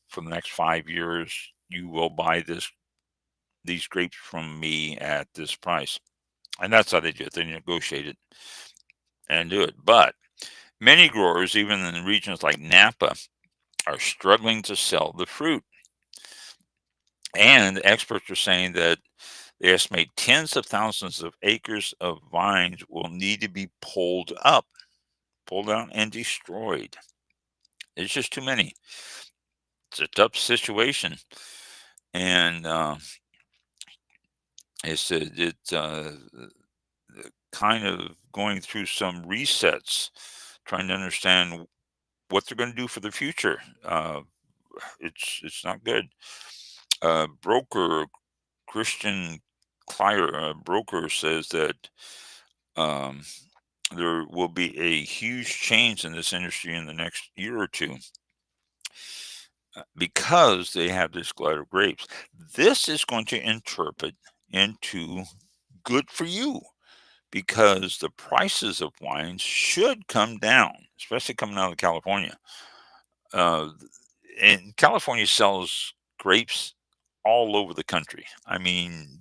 for the next 5 years, you will buy these grapes from me at this price. And that's how they do it. They negotiate it and do it. But many growers, even in regions like Napa, are struggling to sell the fruit. And experts are saying that they estimate tens of thousands of acres of vines will need to be pulled out and destroyed. It's just too many. It's a tough situation. And it's kind of going through some resets, trying to understand what they're going to do for the future. It's not good. Broker Christian Clyer, broker, says that there will be a huge change in this industry in the next year or two because they have this glut of grapes. This is going to into good for you, because the prices of wines should come down, especially coming out of California. Uh, and California sells grapes all over the country. I mean,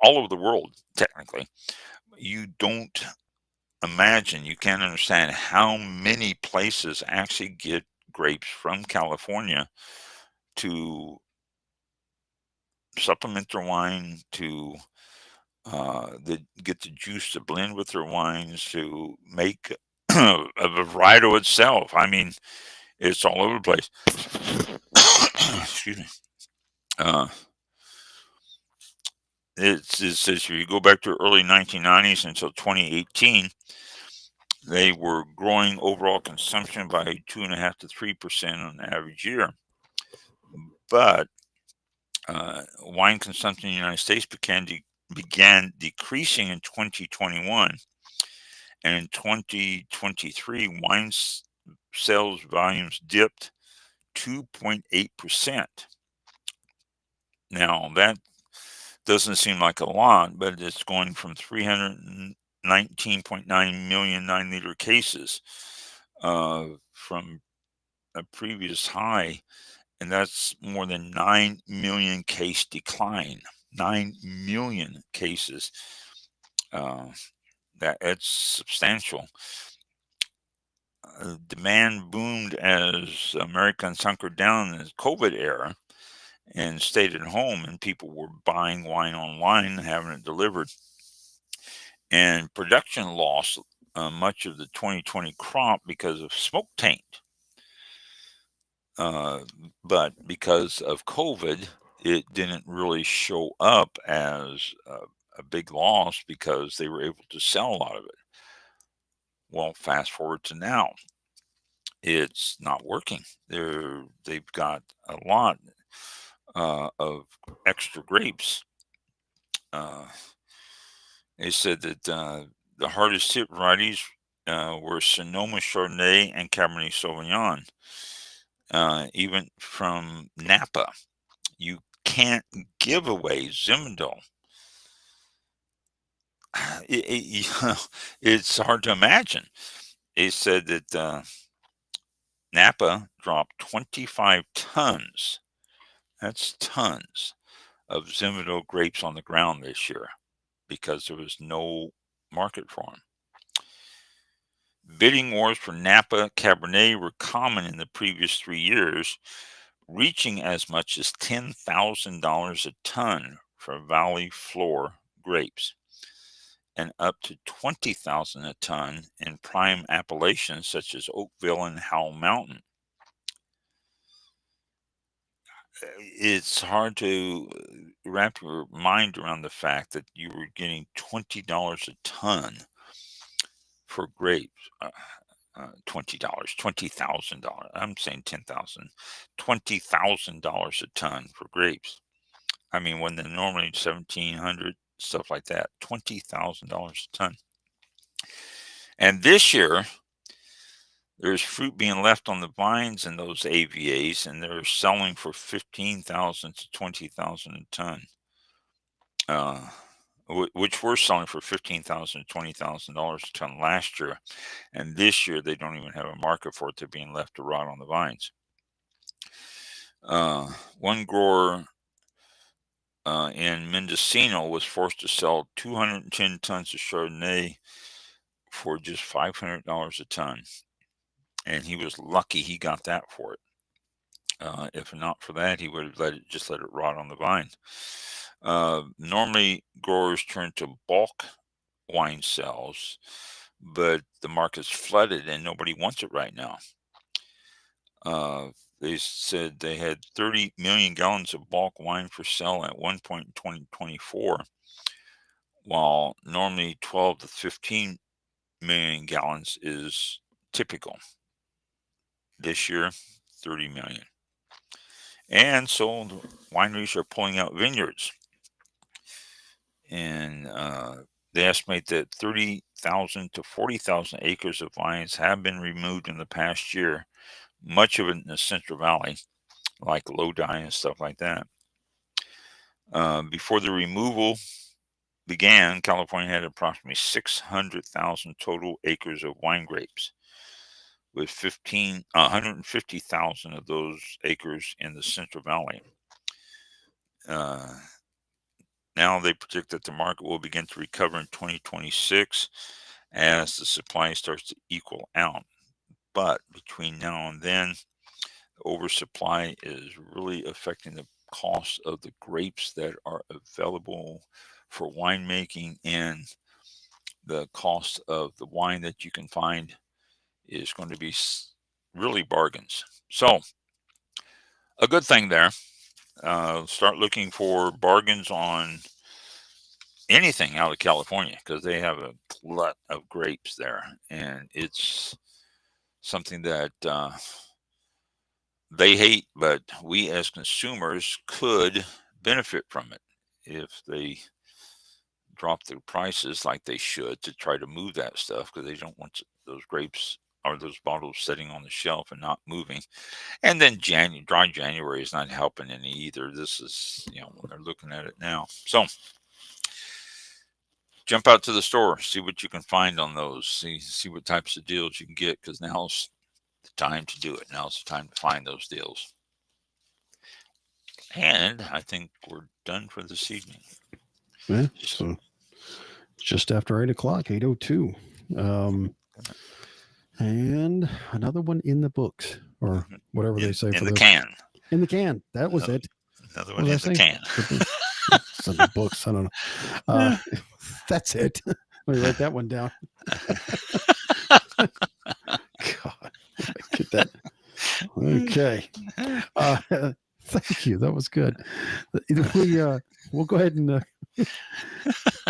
all over the world, technically. You don't imagine, you can't understand how many places actually get grapes from California to supplement their wine, to get the juice to blend with their wines, to make a varietal itself. I mean, it's all over the place. Excuse me. It says if you go back to early 1990s until 2018, they were growing overall consumption by 2.5 to 3% on the average year. But wine consumption in the United States began decreasing in 2021, and in 2023, wine sales volumes dipped 2.8%. Now, that doesn't seem like a lot, but it's going from 319.9 million 9-liter cases from a previous high, and that's more than 9 million case decline. 9 million cases. That's substantial. Demand boomed as Americans hunkered down in the COVID era and stayed at home, and people were buying wine online and having it delivered. And production lost much of the 2020 crop because of smoke taint. But because of COVID, it didn't really show up as a big loss because they were able to sell a lot of it. Well, fast forward to now, it's not working. They've got a lot of extra grapes. They said that the hardest hit varieties were Sonoma Chardonnay and Cabernet Sauvignon. Even from Napa, you can't give away Zinfandel. It's hard to imagine. They said that Napa dropped 25 tons. That's tons of Zinfandel grapes on the ground this year because there was no market for them. Bidding wars for Napa Cabernet were common in the previous 3 years, reaching as much as $10,000 a ton for Valley Floor grapes, and up to $20,000 a ton in prime appellations such as Oakville and Howell Mountain. It's hard to wrap your mind around the fact that you were getting $20 a ton for grapes. $20, $20,000. I'm saying 10,000, $20,000 a ton for grapes. I mean, when they're normally 1,700, stuff like that, $20,000 a ton. And this year, there's fruit being left on the vines in those AVAs, and they're selling for $15,000 to $20,000 a ton, which we're selling for $15,000 to $20,000 a ton last year. And this year, they don't even have a market for it. They're being left to rot on the vines. One grower in Mendocino was forced to sell 210 tons of Chardonnay for just $500 a ton. And he was lucky he got that for it. If not for that, he would have let it rot on the vine. Normally, growers turn to bulk wine sales, but the market's flooded and nobody wants it right now. They said they had 30 million gallons of bulk wine for sale at one point in 2024, while normally 12 to 15 million gallons is typical. This year, 30 million. And so the wineries are pulling out vineyards. And they estimate that 30,000 to 40,000 acres of vines have been removed in the past year, much of it in the Central Valley, like Lodi and stuff like that. Before the removal began, California had approximately 600,000 total acres of wine grapes, with 150,000 of those acres in the Central Valley. Now they predict that the market will begin to recover in 2026 as the supply starts to equal out. But between now and then, the oversupply is really affecting the cost of the grapes that are available for winemaking, and the cost of the wine that you can find is going to be really bargains. So a good thing there. Start looking for bargains on anything out of California, because they have a glut of grapes there, and it's something that they hate, but we as consumers could benefit from it if they drop their prices like they should to try to move that stuff, because they don't want those grapes or those bottles sitting on the shelf and not moving. And then dry January is not helping any either. This is, when they're looking at it now. So jump out to the store, see what you can find on those, see what types of deals you can get, because now's the time to do it. Now's the time to find those deals. And I think we're done for this evening. Yeah, so just after 8 o'clock, 8:02. And another one in the books, or whatever they say. In the can. In the can. That was it. Another one in the can. It's in the books. I don't know. That's it. Let me write that one down. God, get that. Okay. Thank you. That was good. We'll go ahead and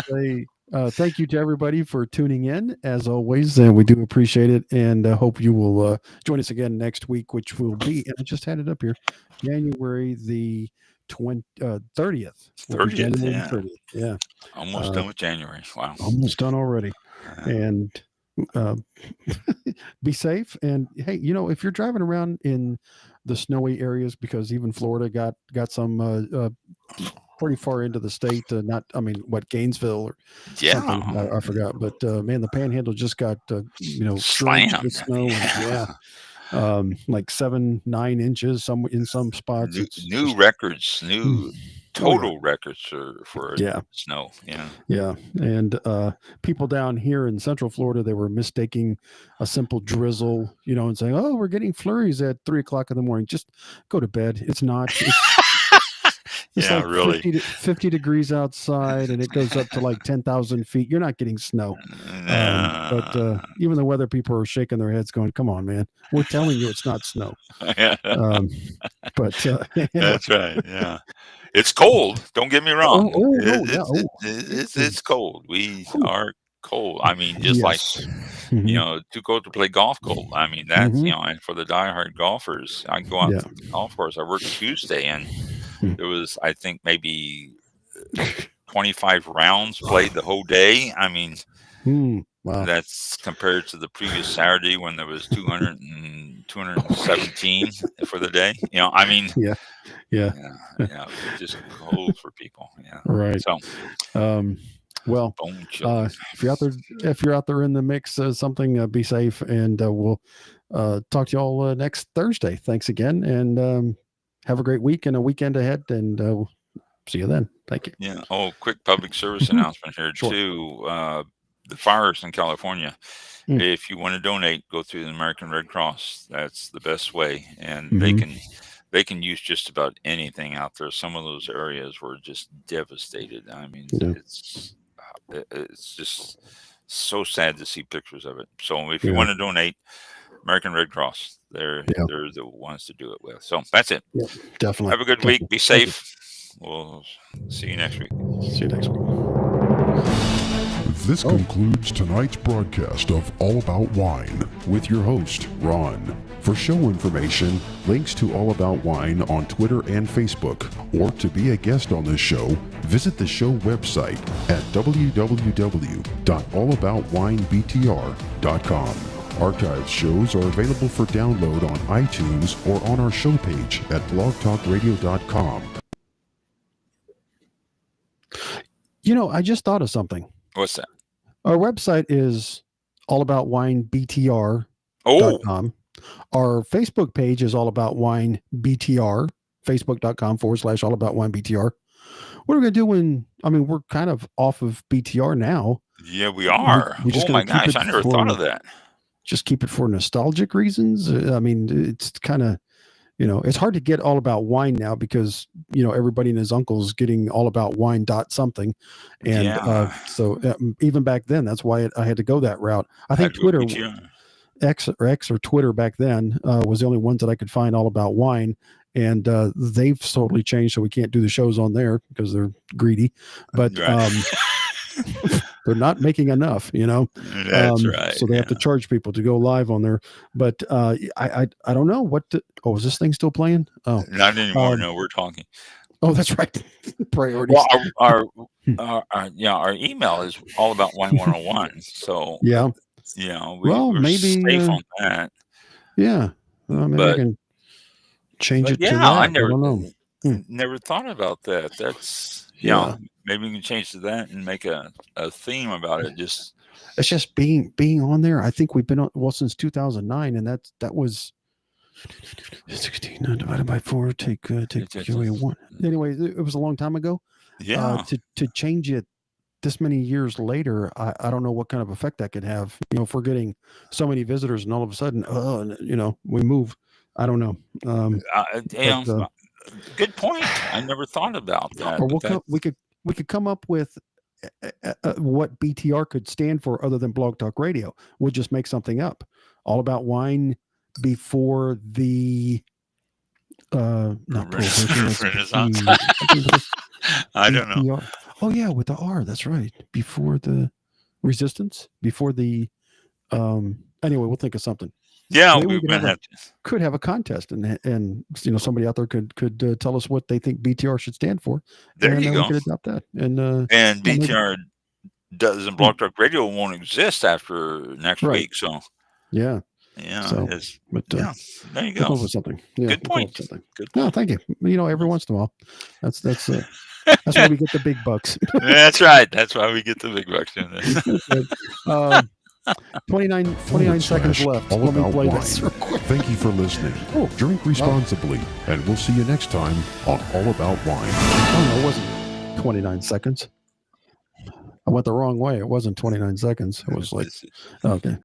say thank you to everybody for tuning in, as always. We do appreciate it, and hope you will join us again next week, which will be, and I just had it up here, January the 30th. 30th, yeah. Almost done with January. Wow. Almost done already. And be safe. And hey, if you're driving around in the snowy areas, because even Florida got some pretty far into the state, Gainesville or something, I forgot, but man, the Panhandle just got slammed with snow, and like 7-9 inches in some spots. New records, total records for snow. Yeah. And people down here in Central Florida, they were mistaking a simple drizzle, and saying, "Oh, we're getting flurries at 3 o'clock in the morning." Just go to bed. It's not. It's like really 50 degrees outside, and it goes up to like 10,000 feet. You're not getting snow. But even the weather people are shaking their heads going, "Come on, man. We're telling you it's not snow." But that's right. Yeah. It's cold. Don't get me wrong. It's cold. We are cold. Like, too cold to play golf cold. That's, and for the diehard golfers, I go out to the golf course. I work Tuesday, and there was, I think, maybe 25 rounds played the whole day. Wow. That's compared to the previous Saturday when there was 217 for the day. It's just cold for people. Yeah. Right. So, well, if you're out there in the mix, something, be safe, and we'll talk to you all next Thursday. Thanks again, and have a great week and a weekend ahead, and we'll see you then. Thank you. Yeah. Oh, quick public service announcement here too. The fires in California. If you want to donate, go through the American Red Cross. That's the best way, and they can use just about anything out there. Some of those areas were just devastated. It's just so sad to see pictures of it. So if you want to donate, American Red Cross, they're the ones to do it with. So that's it. Yeah, definitely. Have a good week. Be safe. We'll see you next week. This concludes tonight's broadcast of All About Wine with your host, Ron. For show information, links to All About Wine on Twitter and Facebook, or to be a guest on this show, visit the show website at www.allaboutwinebtr.com. Archived shows are available for download on iTunes or on our show page at blogtalkradio.com. I just thought of something. What's that? Our website is allaboutwinebtr.com. Oh, Our Facebook page is All About Wine BTR, facebook.com/allaboutwinebtr. What are we going to do we're kind of off of BTR now? yeah, we are. Oh my gosh, I never thought of that. Just keep it for nostalgic reasons. I mean, it's kind of, it's hard to get All About Wine now because, everybody and his uncle's getting All About Wine something. And so even back then, that's why I had to go that route. I think Twitter, X or Twitter back then was the only ones that I could find All About Wine. And they've totally changed, so we can't do the shows on there because they're greedy. But they're not making enough, That's right. So they have to charge people to go live on there. But I don't know what. Is this thing still playing? Oh, not anymore. No, we're talking. Oh, that's right. Priorities. Well, our email is allaboutwine101. So yeah, we're maybe safe on that. Yeah, maybe I can change it to that. I don't know. Never thought about that. That's maybe we can change to that and make a theme about it. It's just being on there. I think we've been on since 2009, and that was 16 divided by 4. Take away 1. Anyway, it was a long time ago. Yeah. To change it this many years later, I don't know what kind of effect that could have. If we're getting so many visitors and all of a sudden, we move. I don't know. Good point. I never thought about that. Or we could come up with what BTR could stand for other than Blog Talk Radio. We'll just make something up. All About Wine before the not Renaissance. I don't know. Oh yeah, with the R. That's right. Before the Resistance. Before the anyway, we'll think of something. Yeah, we could have a contest, and somebody out there could tell us what they think BTR should stand for. There you go. We could adopt that. And BTR doesn't Blog Talk Radio won't exist after next week. So yeah. So, there you go. Something. Yeah, good point. Good point. No, thank you. Every once in a while, that's that's why we get the big bucks. That's right. That's why we get the big bucks. 29 seconds left. All About Wine. This real quick. Thank you for listening. Drink responsibly, and we'll see you next time on All About Wine. Oh, no, it wasn't 29 seconds. I went the wrong way. It wasn't 29 seconds. It was like, okay.